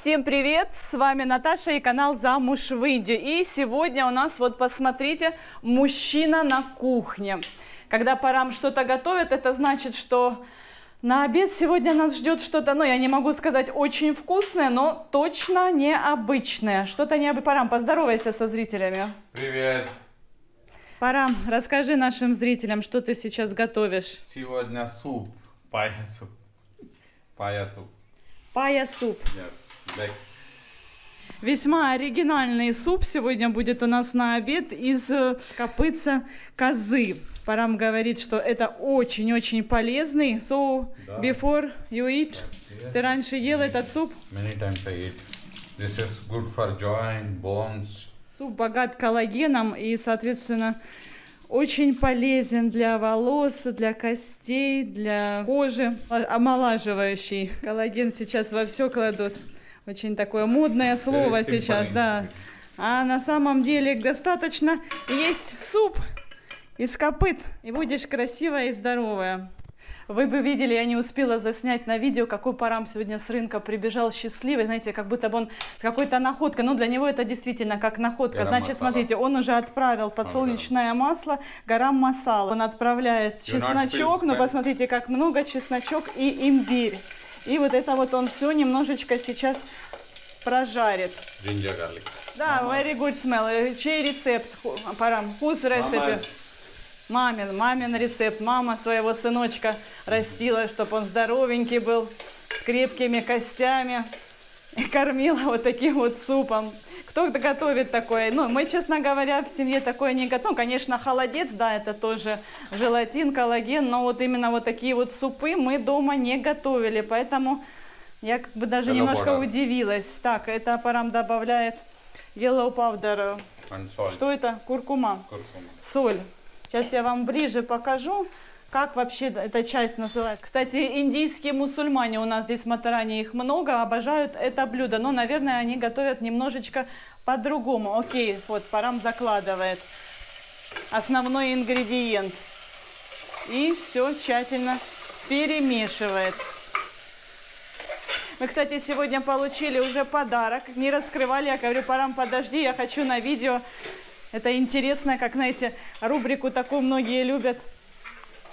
Всем привет! С вами Наташа и канал «Замуж в Индию». И сегодня у нас, вот посмотрите, мужчина на кухне. Когда Парам что-то готовит, это значит, что на обед сегодня нас ждет что-то, ну, я не могу сказать очень вкусное, но точно необычное. Что-то необычное. Парам, поздоровайся со зрителями. Привет! Парам, расскажи нашим зрителям, что ты сейчас готовишь. Сегодня суп, пая-суп. Пая-суп. Пая-суп. Yes, legs. Весьма оригинальный суп сегодня будет у нас на обед из копытца козы. Парам говорит, что это очень-очень полезный. So, Да. before you eat, Yes. ты раньше ел этот суп? Many times I eat. This is good for joint, bones. Суп богат коллагеном и, соответственно, очень полезен для волос, для костей, для кожи. Омолаживающий. Коллаген сейчас во все кладут. Очень такое модное слово Very simple сейчас, да. А на самом деле достаточно есть суп из копыт, и будешь красивая и здоровая. Вы бы видели, я не успела заснять на видео, какой Парам сегодня с рынка прибежал счастливый, знаете, как будто бы он с какой-то находкой. Ну, для него это действительно как находка. Гарам Значит, масала. смотрите, он уже отправил подсолнечное масло, гарам масала. Он отправляет чесночок, но посмотрите, как много чесночок и имбирь. И вот это вот он все немножечко сейчас прожарит. Ginger garlic. Да, very good smell. Чей рецепт, Парам? Whose recipe? Мамин рецепт. Мама своего сыночка растила, чтобы он здоровенький был, с крепкими костями. И кормила вот таким вот супом. Кто готовит такое? Ну, мы, честно говоря, в семье такое не готовим. Конечно, холодец, да, это тоже желатин, коллаген, но вот именно вот такие вот супы мы дома не готовили. Поэтому я как бы даже немножко удивилась. Так, это Парам добавляет yellow powder. And salt. Что это? Куркума. Kurkuma. Соль. Сейчас я вам ближе покажу, как вообще эта часть называется. Кстати, индийские мусульмане, у нас здесь в Матаране их много, обожают это блюдо. Но, наверное, они готовят немножечко по-другому. Окей, вот Парам закладывает основной ингредиент. И все тщательно перемешивает. Мы, кстати, сегодня получили уже подарок. Не раскрывали, я говорю, Парам, подожди, я хочу на видео. Это интересно, как, знаете, рубрику такую многие любят.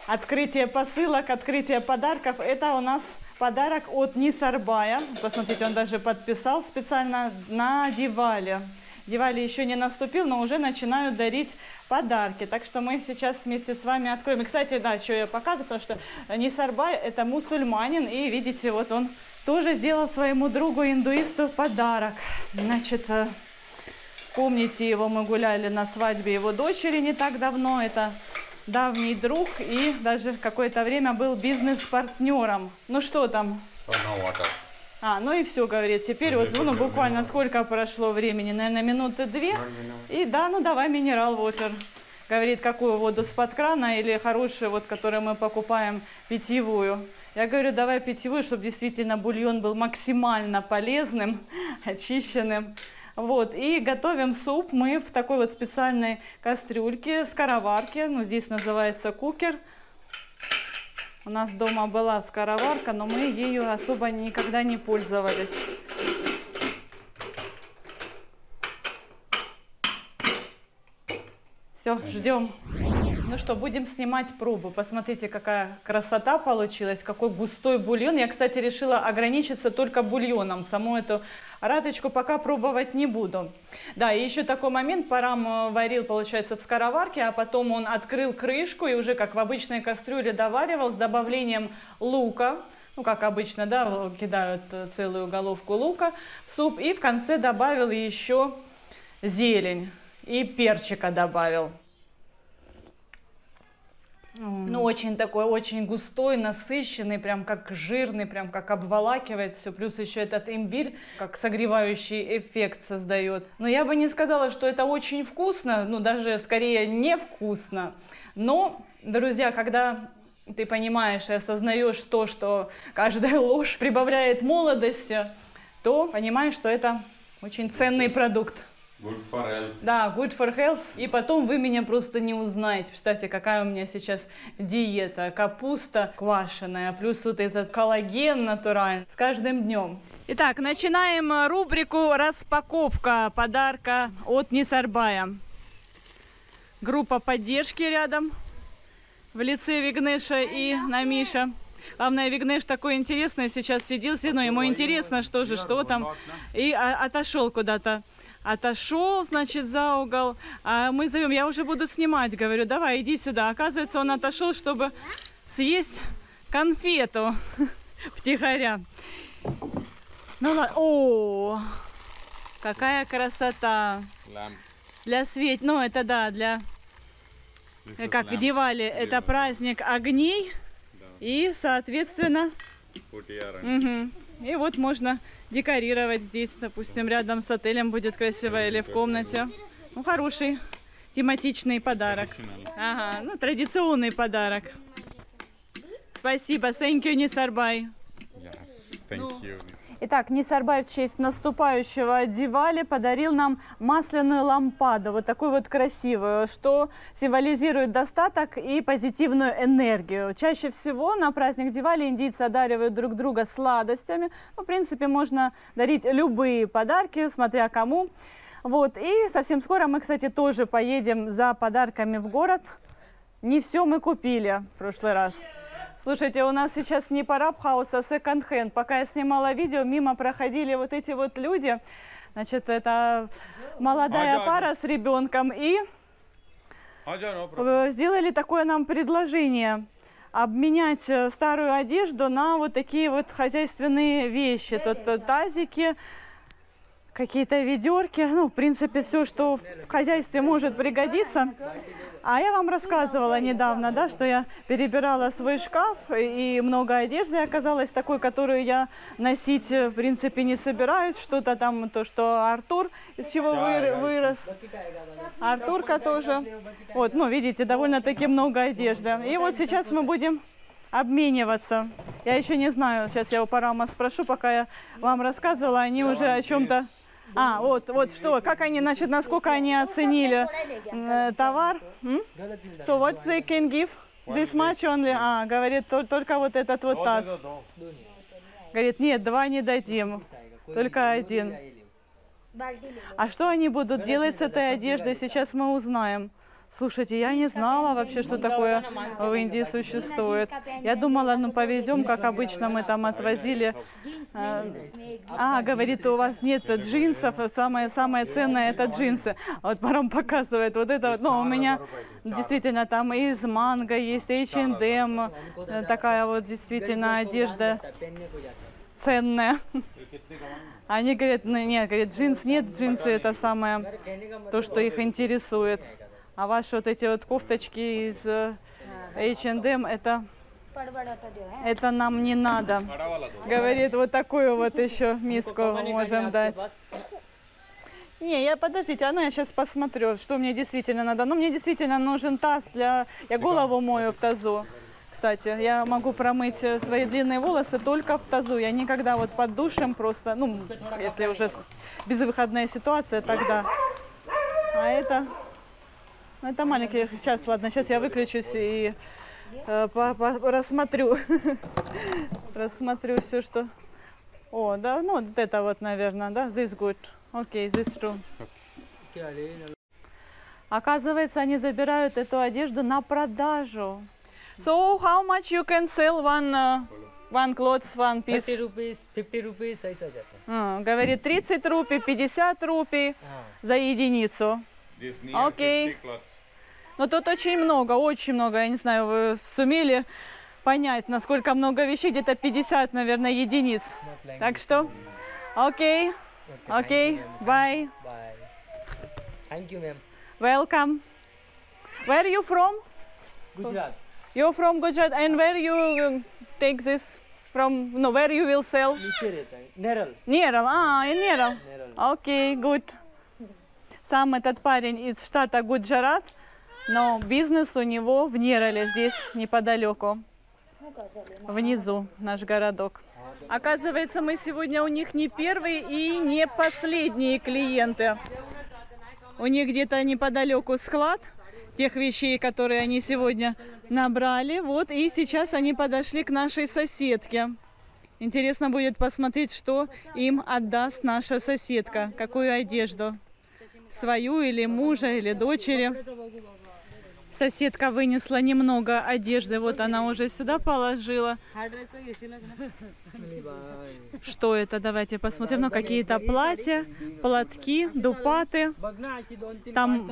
Открытие посылок, открытие подарков. Это у нас подарок от Нисарбая. Посмотрите, он даже подписал специально на Дивали. Дивали еще не наступил, но уже начинают дарить подарки. Так что мы сейчас вместе с вами откроем. И, кстати, да, что я показываю, потому что Нисарбай это мусульманин. И, видите, вот он тоже сделал своему другу-индуисту подарок. Значит, помните его, мы гуляли на свадьбе его дочери не так давно. Это давний друг и даже какое-то время был бизнес-партнером. Ну что там? Ну и все, говорит. Теперь вот, ну буквально сколько прошло времени? Наверное, минуты 2. И да, ну давай минерал water. Говорит, какую воду с-под крана или хорошую, вот, которую мы покупаем, питьевую. Я говорю, давай питьевую, чтобы действительно бульон был максимально полезным, очищенным. Вот, и готовим суп мы в такой вот специальной кастрюльке, скороварке, ну, здесь называется кукер. У нас дома была скороварка, но мы ею особо никогда не пользовались. Все, ждем. Ну что, будем снимать пробу. Посмотрите, какая красота получилась, какой густой бульон. Я, кстати, решила ограничиться только бульоном. Саму эту раточку пока пробовать не буду. Да, и еще такой момент. Парам варил, получается, в скороварке, а потом он открыл крышку и уже, как в обычной кастрюле, доваривал с добавлением лука. Ну, как обычно, да, кидают целую головку лука в суп. И в конце добавил еще зелень и перчика добавил. Ну, очень такой, очень густой, насыщенный, прям как жирный, прям как обволакивает все. Плюс еще этот имбирь, как согревающий эффект создает. Но я бы не сказала, что это очень вкусно, ну, даже скорее невкусно. Но, друзья, когда ты понимаешь и осознаешь то, что каждая ложь прибавляет молодости, то понимаешь, что это очень ценный продукт. Good for health. Да, good for health. И потом вы меня просто не узнаете. Представьте, какая у меня сейчас диета. Капуста квашеная, плюс вот этот коллаген натуральный. С каждым днем. Итак, начинаем рубрику «Распаковка подарка от Нисарбая». Группа поддержки рядом в лице Вигнеша и Намиша. Главное, Вигнеш такой интересный сейчас сидел, но ему интересно, что там. И отошел куда-то. Отошел, значит, за угол. А мы зовем, я уже буду снимать, говорю, давай, иди сюда. Оказывается, он отошел, чтобы съесть конфету втихаря. Ну ладно. О, какая красота. Для свет, ну это да, для, как Дивали, это праздник огней. И, соответственно, угу. И вот можно декорировать здесь, допустим, рядом с отелем будет красиво или в комнате. Ну, хороший тематичный подарок. Ага, ну, традиционный подарок. Спасибо, thank you, Нисарбай. Yes, thank you. Итак, Нисарбай в честь наступающего Дивали подарил нам масляную лампаду, вот такую вот красивую, что символизирует достаток и позитивную энергию. Чаще всего на праздник Дивали индийцы одаривают друг друга сладостями. Ну, в принципе, можно дарить любые подарки, смотря кому. Вот. И совсем скоро мы, кстати, тоже поедем за подарками в город. Не все мы купили в прошлый раз. Слушайте, у нас сейчас не парабхаус, а секонд-хенд. Пока я снимала видео, мимо проходили вот эти вот люди. Значит, это молодая пара с ребенком. И сделали такое нам предложение. Обменять старую одежду на вот такие вот хозяйственные вещи. Тут тазики, какие-то ведерки. Ну, в принципе, все, что в хозяйстве может пригодиться. А я вам рассказывала недавно, да, что я перебирала свой шкаф, и много одежды оказалось такой, которую я носить, в принципе, не собираюсь. Что-то там, то, что Артур, из чего вырос. Артурка тоже. Вот, ну, видите, довольно-таки много одежды. И вот сейчас мы будем обмениваться. Я еще не знаю, сейчас я у Парама спрошу, пока я вам рассказывала, они уже о чем-то... А, вот что, как они, значит, насколько они оценили товар. So what they can give? This much only? А, говорит, только вот этот вот таз. Говорит, нет, 2 не дадим, только 1. А что они будут делать с этой одеждой, сейчас мы узнаем. Слушайте, я не знала вообще, что такое в Индии существует. Я думала, ну повезем, как обычно мы там отвозили. Говорит, у вас нет джинсов, самое ценное это джинсы. Вот Парам показывает вот это вот. Ну, у меня действительно там из Манго есть, H&M, такая вот действительно одежда ценная. Они говорят, ну, нет, говорит, джинс нет, джинсы это самое, то, что их интересует. А ваши вот эти вот кофточки из H&M, это нам не надо. Говорит, вот такую вот еще миску можем дать. Не, подождите, я сейчас посмотрю, что мне действительно надо. Ну, мне действительно нужен таз я голову мою в тазу. Кстати, я могу промыть свои длинные волосы только в тазу. Я никогда вот под душем просто, ну, если уже безвыходная ситуация, тогда. А это маленький. Сейчас, ладно, сейчас я выключусь и рассмотрю. Рассмотрю все, что... О, да, ну вот это вот, наверное, да, this good. Окей, this true. Оказывается, они забирают эту одежду на продажу. So, how much you can sell one clothes, one piece? 30 rupees, 50 rupees, ऐसा जाता है. Говорит, 30 рупий, 50 рупий за единицу. Окей. Но тут очень много, я не знаю, вы сумели понять, насколько много вещей, где-то 50, наверное, единиц. Так что, окей, bye. Bye. Thank you, ma'am. Welcome. Where are you from? Gujarat. You're from Gujarat, and where you take this from? No, where you will sell? नीचे रहता है. Neral. Нерал, in Нерал. Neral. Окей, good. Сам этот парень из штата Гуджарат, но бизнес у него в Нерале, здесь неподалеку, внизу наш городок. Оказывается, мы сегодня у них не первые и не последние клиенты. У них где-то неподалеку склад тех вещей, которые они сегодня набрали. Вот, и сейчас они подошли к нашей соседке. Интересно будет посмотреть, что им отдаст наша соседка, какую одежду. Свою или мужа, или дочери. Соседка вынесла немного одежды, вот она уже сюда положила. Что это? Давайте посмотрим. Ну, какие-то платья, платки, дупаты. Там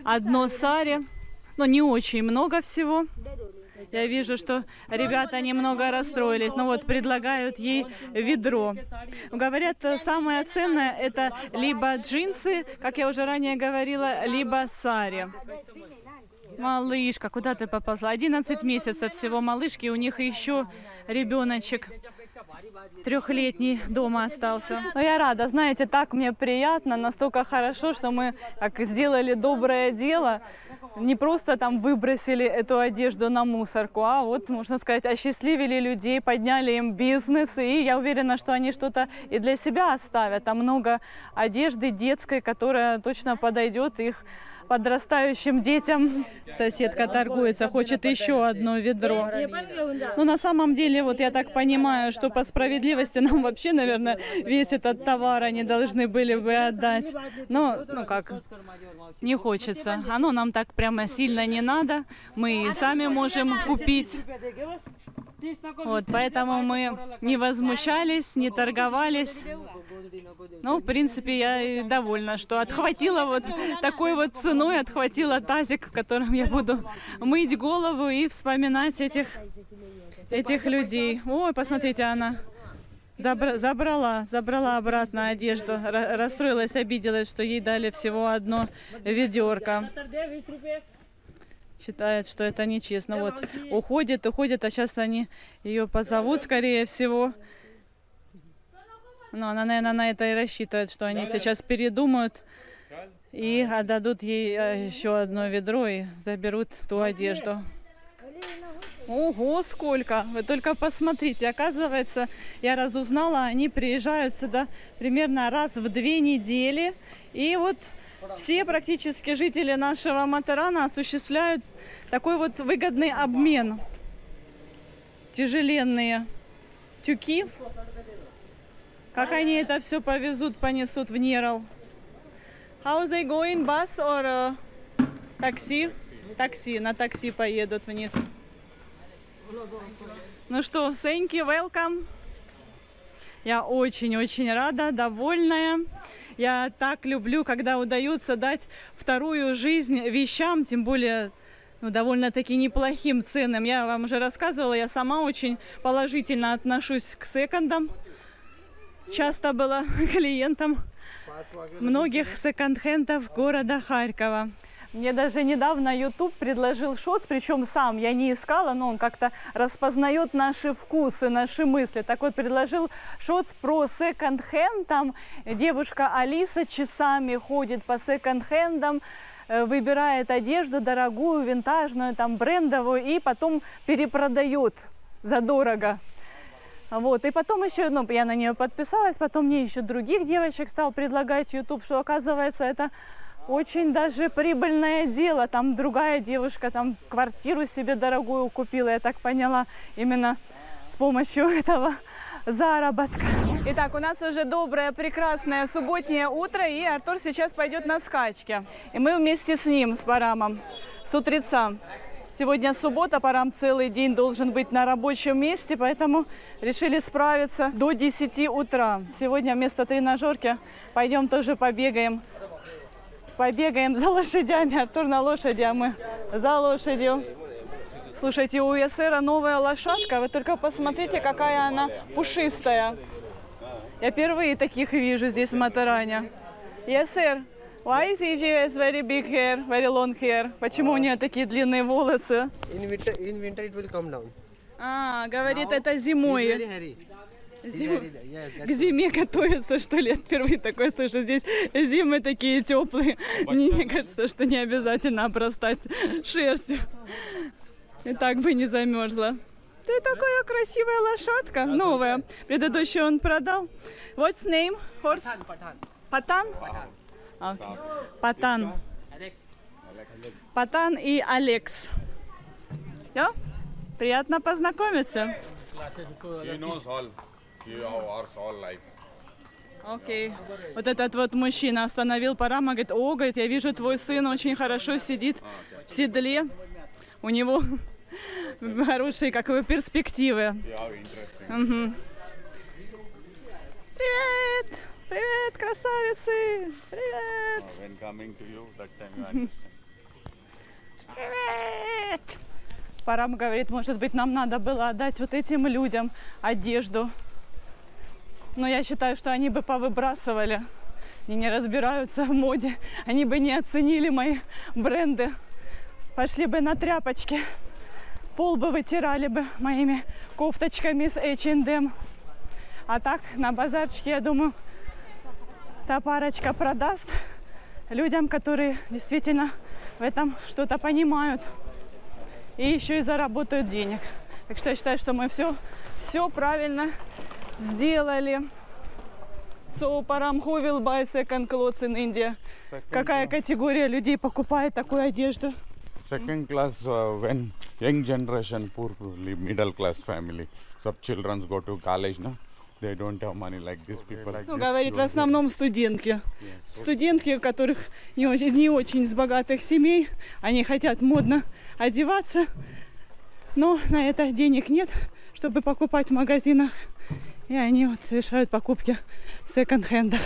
одно сари, но не очень много всего. Я вижу, что ребята немного расстроились. Ну вот, предлагают ей ведро. Говорят, самое ценное – это либо джинсы, как я уже ранее говорила, либо сари. Малышка, куда ты поползла? 11 месяцев всего малышки, у них еще ребеночек 3-летний дома остался. Но я рада, знаете, так мне приятно, настолько хорошо, что мы как сделали доброе дело. Не просто там выбросили эту одежду на мусорку, а вот, можно сказать, осчастливили людей, подняли им бизнес. И я уверена, что они что-то и для себя оставят. Там много одежды детской, которая точно подойдет их подрастающим детям. Соседка торгуется, хочет еще одно ведро. Но на самом деле, вот я так понимаю, что по справедливости нам вообще, наверное, весь этот товар они должны были бы отдать. Но, ну как, не хочется. Оно нам так прямо сильно не надо. Мы и сами можем купить. Вот, поэтому мы не возмущались, не торговались. Ну, в принципе, я и довольна, что отхватила вот такой вот ценой, отхватила тазик, в котором я буду мыть голову и вспоминать этих людей. Ой, посмотрите, она забрала обратно одежду. Расстроилась, обиделась, что ей дали всего одно ведерко. Считает, что это нечестно. Вот, уходит, а сейчас они ее позовут, скорее всего. Но она, наверное, на это и рассчитывает, что они сейчас передумают и отдадут ей еще одно ведро и заберут ту одежду. Ого, сколько! Вы только посмотрите. Оказывается, я разузнала, они приезжают сюда примерно раз в 2 недели. И вот все практически жители нашего Матарана осуществляют такой вот выгодный обмен. Тяжеленные тюки. Как они это все повезут, понесут в Нерал? How they going, bus or такси? Такси, на такси поедут вниз. Ну что, thank you, welcome. Я очень-очень рада, довольная. Я так люблю, когда удается дать вторую жизнь вещам, тем более довольно-таки неплохим ценам. Я вам уже рассказывала, я сама очень положительно отношусь к секондам. Часто была клиентом многих секонд-хендов города Харькова. Мне даже недавно YouTube предложил шотс, причем сам, я не искала, но он как-то распознает наши вкусы, наши мысли. Так вот, предложил шотс про секонд-хенд. Там девушка Алиса часами ходит по секонд-хендам, выбирает одежду дорогую, винтажную, там брендовую, и потом перепродает задорого. Вот, и потом еще, ну, я на нее подписалась, потом мне еще других девочек стал предлагать YouTube, что, оказывается, это очень даже прибыльное дело. Там другая девушка там квартиру себе дорогую купила, я так поняла, именно с помощью этого заработка. Итак, у нас уже доброе, прекрасное субботнее утро, и Артур сейчас пойдет на скачки. И мы вместе с ним, с Парамом, с утреца. Сегодня суббота, Парам целый день должен быть на рабочем месте, поэтому решили справиться до 10 утра. Сегодня вместо тренажерки пойдем тоже побегаем. Побегаем за лошадями. Артур на лошади, а мы за лошадью. Слушайте, у Ясера новая лошадка. Вы только посмотрите, какая она пушистая. Я впервые таких вижу здесь в Матаране. Ясер, why is he has very big hair, very long hair? Почему у нее такие длинные волосы? In winter it will come down. А, говорит, это зимой. Very hairy. К зиме готовится, что ли? Я впервые такое слышу. Здесь зимы такие теплые. Мне кажется, что не обязательно обрастать шерстью. И так бы не замерзла. Ты такая красивая лошадка, новая. Предыдущую он продал. What's name? Horse? Патан? Okay. Патан. Патан и Алекс. Все? Приятно познакомиться. He knows all. He ours all life. Окей. Вот этот вот мужчина остановил Парама, говорит: о, говорит, я вижу, твой сын очень хорошо сидит в седле. У него хорошие, как бы, перспективы. Угу. Привет! Привет, красавицы! Привет! Привет! Парам говорит, может быть, нам надо было отдать вот этим людям одежду. Но я считаю, что они бы повыбрасывали. Они не разбираются в моде. Они бы не оценили мои бренды. Пошли бы на тряпочки. Пол бы вытирали бы моими кофточками с H&M. А так, на базарчике, я думаю, та парочка продаст людям, которые действительно в этом что-то понимают. И еще и заработают денег. Так что я считаю, что мы все правильно сделали. So, Param, who will buy second clothes in India? Какая категория людей покупает такую одежду? Second class, when young generation, poor middle class family, some children go to college, no? They don't have money like these people. Like Ну, говорит, в основном студентки. Студентки, у которых не очень из богатых семей, они хотят модно одеваться, но на это денег нет, чтобы покупать в магазинах. И они вот совершают покупки в секонд-хендах.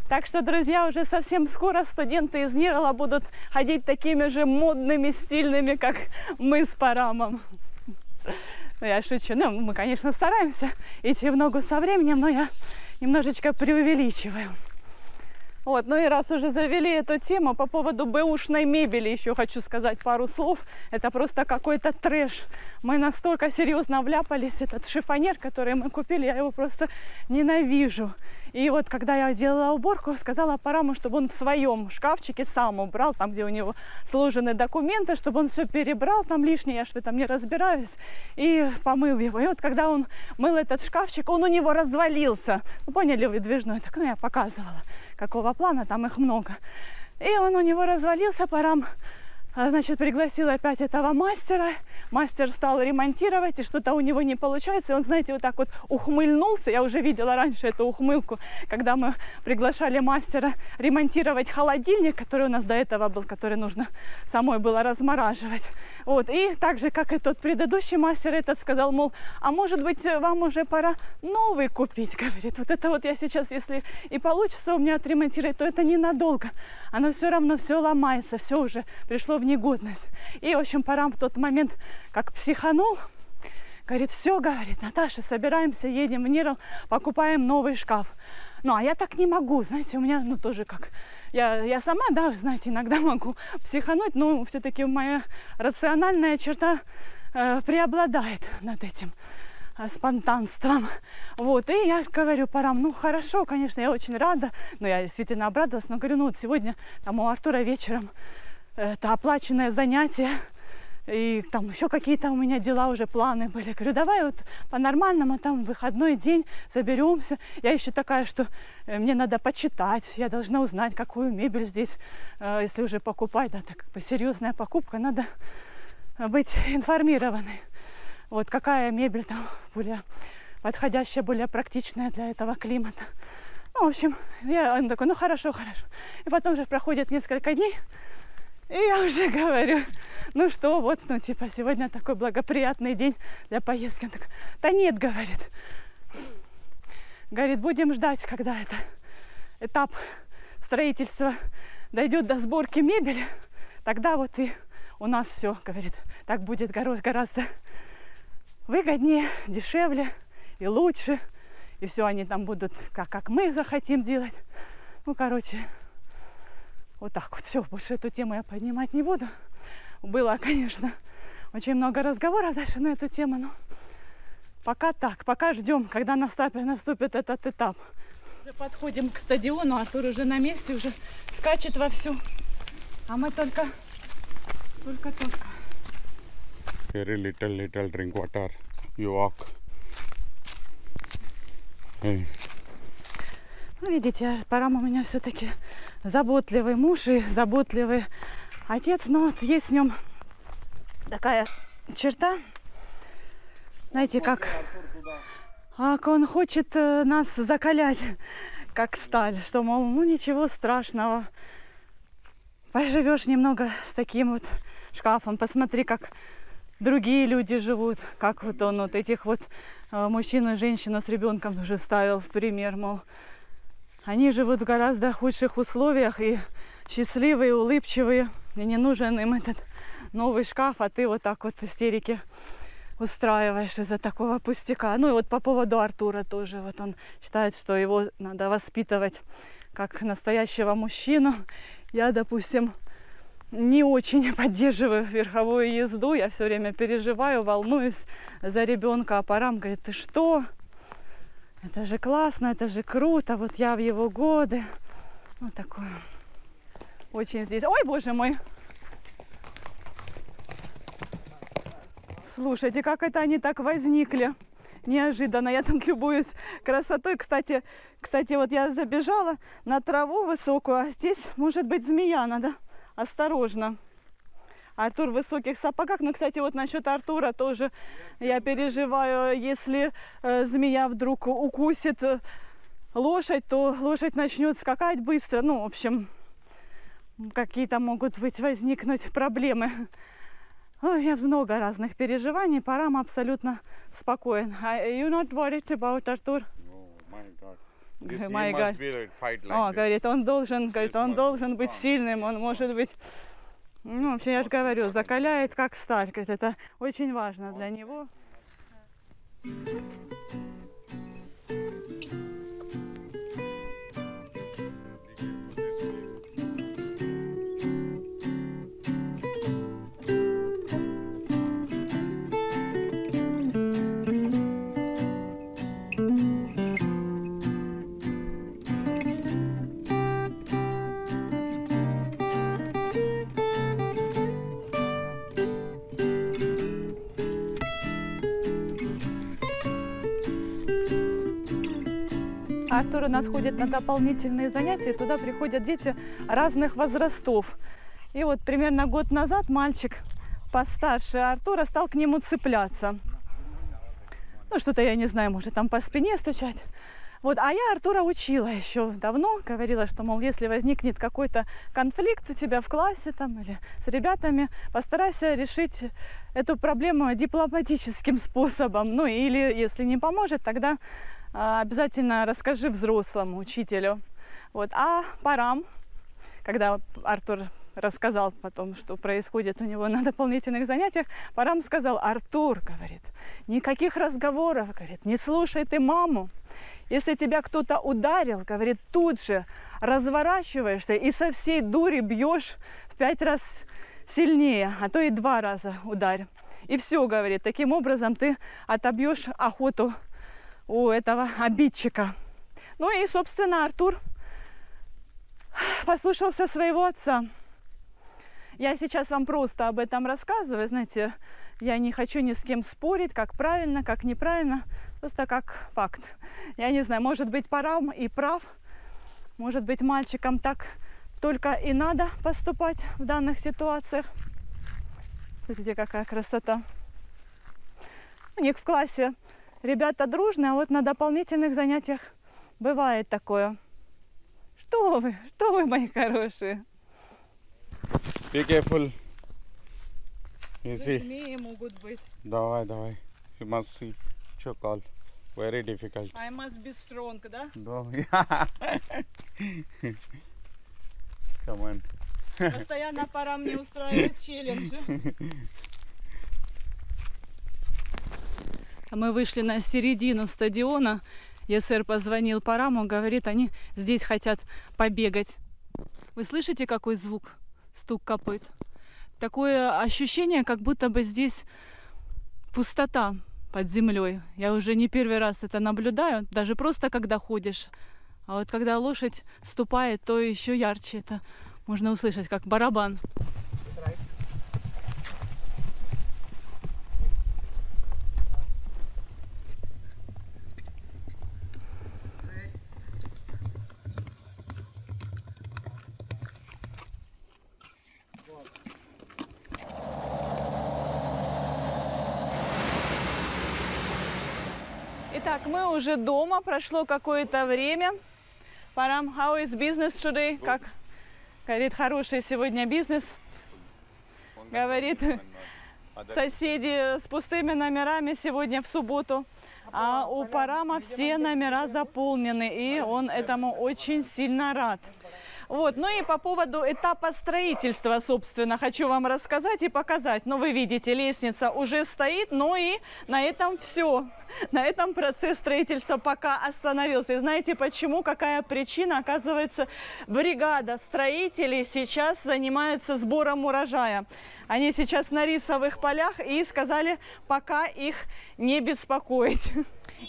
Так что, друзья, уже совсем скоро студенты из Нирала будут ходить такими же модными, стильными, как мы с Парамом. Ну, я шучу. Ну, мы, конечно, стараемся идти в ногу со временем, но я немножечко преувеличиваю. Вот, ну и раз уже завели эту тему по поводу бэушной мебели, еще хочу сказать пару слов. Это просто какой-то трэш. Мы настолько серьезно вляпались. Этот шифонер, который мы купили, я его просто ненавижу. И вот когда я делала уборку, сказала Параму, чтобы он в своем шкафчике сам убрал, там, где у него сложены документы, чтобы он все перебрал, там лишнее, я ж в этом не разбираюсь, и помыл его. И вот когда он мыл этот шкафчик, он у него развалился. Ну, поняли, выдвижной, так, ну, я показывала, какого плана, там их много. И он у него развалился, Парам, значит, пригласил опять этого мастера. Мастер стал ремонтировать, и что-то у него не получается. И он, знаете, вот так вот ухмыльнулся. Я уже видела раньше эту ухмылку, когда мы приглашали мастера ремонтировать холодильник, который у нас до этого был, который нужно самой было размораживать. Вот. И так же, как и тот предыдущий мастер, этот сказал, мол, а может быть, вам уже пора новый купить, говорит. Вот это вот я сейчас, если и получится у меня отремонтировать, то это ненадолго. Оно все равно все ломается, все уже пришло в негодность. И, в общем, Парам в тот момент, как психанул, говорит, все, говорит, Наташа, собираемся, едем в Нирал, покупаем новый шкаф. Ну, а я так не могу, знаете, у меня, ну, тоже как... Я сама, да, знаете, иногда могу психануть, но все-таки моя рациональная черта преобладает над этим спонтанством. Вот, и я говорю Парам, ну, хорошо, конечно, я очень рада, но я действительно обрадовалась, но говорю, ну, вот сегодня там у Артура вечером это оплаченное занятие, и там еще какие-то у меня дела, уже планы были. Говорю, давай вот по-нормальному, там выходной день соберемся. Я еще такая, что мне надо почитать, я должна узнать, какую мебель здесь, если уже покупать, да, так как бы серьезная покупка, надо быть информированной. Вот какая мебель там более подходящая, более практичная для этого климата. Ну, в общем, он такой, ну хорошо, хорошо. И потом же проходит несколько дней, и я уже говорю, ну что, вот, ну типа сегодня такой благоприятный день для поездки. Он такой, да нет, говорит, будем ждать, когда это этап строительства дойдет до сборки мебели, тогда вот и у нас все, говорит, так будет гораздо выгоднее, дешевле и лучше, и все они там будут как мы захотим делать. Ну, короче, вот так вот. Все, больше эту тему я поднимать не буду. Было, конечно, очень много разговоров дальше на эту тему, но пока так, пока ждем, когда наступит этот этап. Уже подходим к стадиону, Артур уже на месте, уже скачет вовсю, а мы только. Very little drink water. You walk. Hey. Ну, видите, Парам у меня все-таки заботливый муж и заботливый отец, но вот есть в нем такая черта. знаете, как он хочет нас закалять, как сталь, что, мол, ну ничего страшного, поживешь немного с таким вот шкафом, посмотри, как другие люди живут, как вот он вот этих вот мужчину и женщину с ребенком уже ставил в пример, мол, они живут в гораздо худших условиях и счастливые, улыбчивые, и не нужен им этот новый шкаф, а ты вот так вот истерики устраиваешь из-за такого пустяка. Ну и вот по поводу Артура тоже, вот он считает, что его надо воспитывать как настоящего мужчину. Я, допустим, не очень поддерживаю верховую езду, я все время переживаю, волнуюсь за ребенка, а Парам говорит, ты что? Это же классно, это же круто, вот я в его годы. Вот такое. Очень здесь. Ой, боже мой! Слушайте, как это они так возникли неожиданно. Я тут любуюсь красотой. Кстати, вот я забежала на траву высокую, а здесь может быть змея, надо осторожно. Артур в высоких сапогах. Ну, кстати, вот насчет Артура тоже я переживаю. Если змея вдруг укусит лошадь, то лошадь начнет скакать быстро. Ну, в общем, какие-то могут возникнуть проблемы. Ой, я много разных переживаний. Парам абсолютно спокоен. You not worried about Артур? Говорит, он должен быть сильным, он может быть... Ну, вообще, я же говорю, закаляет как сталь. Говорит, это очень важно для него. Артур у нас ходит на дополнительные занятия, туда приходят дети разных возрастов. И вот примерно год назад мальчик постарше Артура стал к нему цепляться. Ну, что-то, я не знаю, может там по спине стучать. Вот, а я Артура учила еще давно, говорила, что, мол, если возникнет какой-то конфликт у тебя в классе там, или с ребятами, постарайся решить эту проблему дипломатическим способом. Ну, или если не поможет, тогда обязательно расскажи взрослому учителю. Вот. А Парам, когда Артур рассказал потом, что происходит у него на дополнительных занятиях, Парам сказал: Артур, говорит, никаких разговоров, говорит, не слушай ты маму. Если тебя кто-то ударил, говорит, тут же разворачиваешься и со всей дури бьешь в 5 раз сильнее, а то и 2 раза ударь. И все, говорит, таким образом ты отобьешь охоту у этого обидчика. Ну и, собственно, Артур послушался своего отца. Я сейчас вам просто об этом рассказываю, знаете, я не хочу ни с кем спорить, как правильно, как неправильно, просто как факт. Я не знаю, может быть, Парам и прав, может быть, мальчикам так только и надо поступать в данных ситуациях. Смотрите, какая красота. У них в классе ребята дружные, а вот на дополнительных занятиях бывает такое. Что вы, мои хорошие? Be careful. You see? Змеи могут быть. Давай. You must see. Your call. Very difficult. I must be strong, да? No. Come on. Постоянно пора мне устраивать челленджи. Мы вышли на середину стадиона. Есер позвонил Параму, говорит, они здесь хотят побегать. Вы слышите, какой звук? Стук копыт. Такое ощущение, как будто бы здесь пустота под землей. Я уже не первый раз это наблюдаю, даже просто когда ходишь. А вот когда лошадь ступает, то еще ярче это можно услышать, как барабан. Итак, мы уже дома, прошло какое-то время. Парам, how is business today? Как говорит, хороший сегодня бизнес. Говорит, соседи с пустыми номерами сегодня в субботу. А у Парама все номера заполнены, и он этому очень сильно рад. Вот. Ну и по поводу этапа строительства, собственно, хочу вам рассказать и показать. Ну, вы видите, лестница уже стоит, но и на этом все. На этом процесс строительства пока остановился. И знаете почему? Какая причина? Оказывается, бригада строителей сейчас занимается сбором урожая. Они сейчас на рисовых полях и сказали, пока их не беспокоить.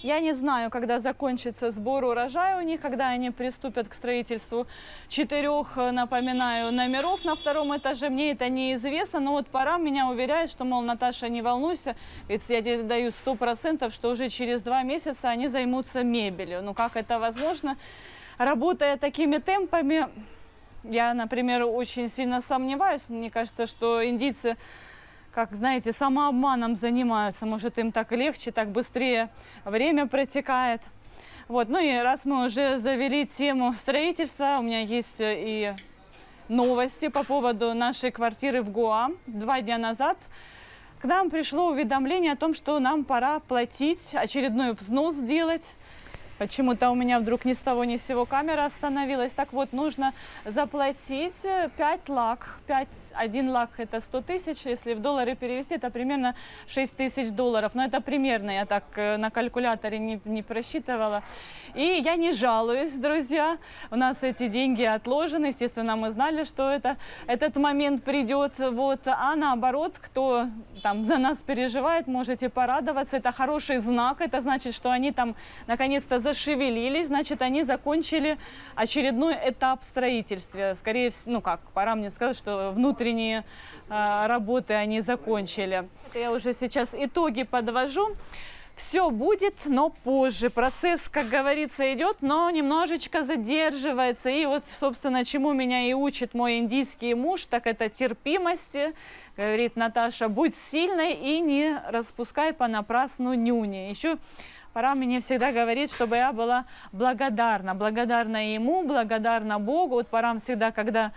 Я не знаю, когда закончится сбор урожая у них, когда они приступят к строительству 4, напоминаю, номеров на 2-м этаже. Мне это неизвестно, но вот Парам меня уверяет, что, мол, Наташа, не волнуйся, ведь я тебе даю 100%, что уже через 2 месяца они займутся мебелью. Ну, как это возможно? Работая такими темпами, я, например, очень сильно сомневаюсь. Мне кажется, что индийцы, как знаете, самообманом занимаются. Может, им так легче, так быстрее время протекает. Вот. Ну и раз мы уже завели тему строительства, у меня есть и новости по поводу нашей квартиры в Гоа. 2 дня назад к нам пришло уведомление о том, что нам пора платить, очередной взнос делать. Почему-то у меня вдруг ни с того ни с сего камера остановилась. Так вот, нужно заплатить 5 лак. 1 лак это 100 тысяч, если в доллары перевести, это примерно 6 тысяч долларов. Но это примерно, я так на калькуляторе не просчитывала. И я не жалуюсь, друзья. У нас эти деньги отложены. Естественно, мы знали, что этот момент придет. Вот. А наоборот, кто там за нас переживает, можете порадоваться. Это хороший знак. Это значит, что они там наконец-то зашевелились. Значит, они закончили очередной этап строительства. Скорее всего, ну как, пора мне сказать, что внутренние работы они закончили. Я уже сейчас итоги подвожу. Все будет, но позже. Процесс, как говорится, идет, но немножечко задерживается. И вот, собственно, чему меня и учит мой индийский муж, так это терпимости. Говорит Наташа, будь сильной и не распускай понапрасну нюни. Еще Пора мне всегда говорит, чтобы я была благодарна. Благодарна ему, благодарна Богу. Вот Парам всегда, когда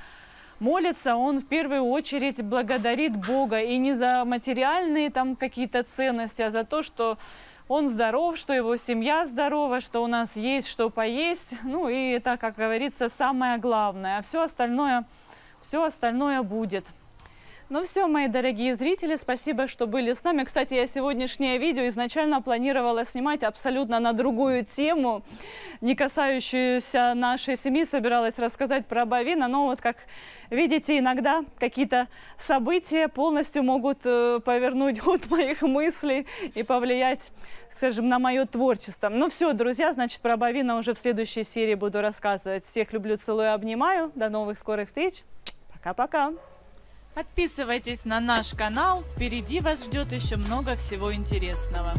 молится, он в первую очередь благодарит Бога. И не за материальные там какие-то ценности, а за то, что он здоров, что его семья здорова, что у нас есть что поесть. Ну и это, как говорится, самое главное. А все остальное будет. Ну все, мои дорогие зрители, спасибо, что были с нами. Кстати, я сегодняшнее видео изначально планировала снимать абсолютно на другую тему, не касающуюся нашей семьи. Собиралась рассказать про Бавина, но вот, как видите, иногда какие-то события полностью могут повернуть ход моих мыслей и повлиять, скажем, на мое творчество. Ну все, друзья, значит, про Бавина уже в следующей серии буду рассказывать. Всех люблю, целую, обнимаю. До новых скорых встреч. Пока-пока. Подписывайтесь на наш канал, впереди вас ждет еще много всего интересного.